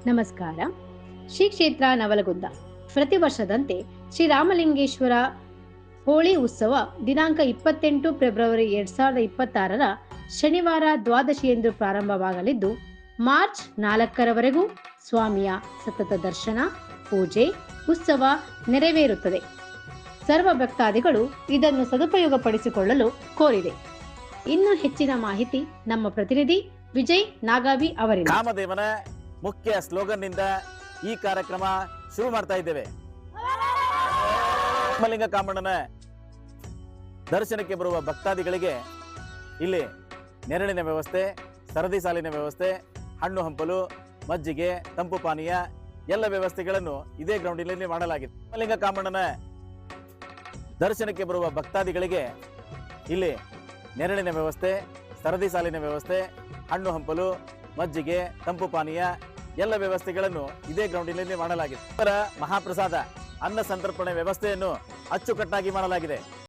ನಮಸ್ಕಾರ. ಶ್ರೀ ಕ್ಷೇತ್ರ ನವಲಗುಂದ ಪ್ರತಿ ವರ್ಷದಂತೆ ಶ್ರೀರಾಮಲಿಂಗೇಶ್ವರ ಹೋಳಿ ಉತ್ಸವ ದಿನಾಂಕ 28 ಫೆಬ್ರವರಿ 2026 ಶನಿವಾರ ದ್ವಾದಶಿಯಂದು ಪ್ರಾರಂಭವಾಗಲಿದ್ದು ಮಾರ್ಚ್ 4ರವರೆಗೂ ಸ್ವಾಮಿಯ ಸತತ ದರ್ಶನ, ಪೂಜೆ, ಉತ್ಸವ ನೆರವೇರುತ್ತದೆ. ಸರ್ವ ಭಕ್ತಾದಿಗಳು ಇದನ್ನು ಸದುಪಯೋಗಪಡಿಸಿಕೊಳ್ಳಲು ಕೋರಿದೆ. ಇನ್ನು ಹೆಚ್ಚಿನ ಮಾಹಿತಿ ನಮ್ಮ ಪ್ರತಿನಿಧಿ ವಿಜಯ್ ನಾಗಾವಿ ಅವರಿಂದ. ರಾಮದೇವನ ಮುಖ್ಯ ಸ್ಲೋಗನ್ ನಿಂದ ಈ ಕಾರ್ಯಕ್ರಮ ಶುರು ಮಾಡ್ತಾ ಇದ್ದೇವೆ. ರಾಮಲಿಂಗ ಕಾಮಣ್ಣನ ದರ್ಶನಕ್ಕೆ ಬರುವ ಭಕ್ತಾದಿಗಳಿಗೆ ಇಲ್ಲಿ ನೆರಳಿನ ವ್ಯವಸ್ಥೆ, ಸರದಿ ಸಾಲಿನ ವ್ಯವಸ್ಥೆ, ಹಣ್ಣು ಹಂಪಲು, ಮಜ್ಜಿಗೆ, ತಂಪು ಪಾನೀಯ ಎಲ್ಲ ವ್ಯವಸ್ಥೆಗಳನ್ನು ಇದೇ ಗ್ರೌಂಡಿನಲ್ಲಿ ಮಾಡಲಾಗಿದೆ. ರಾಮಲಿಂಗ ಕಾಮಣ್ಣನ ದರ್ಶನಕ್ಕೆ ಬರುವ ಭಕ್ತಾದಿಗಳಿಗೆ ಇಲ್ಲಿ ನೆರಳಿನ ವ್ಯವಸ್ಥೆ, ಸರದಿ ಸಾಲಿನ ವ್ಯವಸ್ಥೆ, ಹಣ್ಣು ಹಂಪಲು, ಮಜ್ಜಿಗೆ, ತಂಪು ಪಾನೀಯ ಎಲ್ಲ ವ್ಯವಸ್ಥೆಗಳನ್ನು ಇದೇ ಗ್ರೌಂಡಿನಲ್ಲಿ ಮಾಡಲಾಗಿದೆ. ಮಹಾಪ್ರಸಾದ ಅನ್ನ ಸಂತರ್ಪಣೆ ವ್ಯವಸ್ಥೆಯನ್ನು ಅಚ್ಚುಕಟ್ಟಾಗಿ ಮಾಡಲಾಗಿದೆ.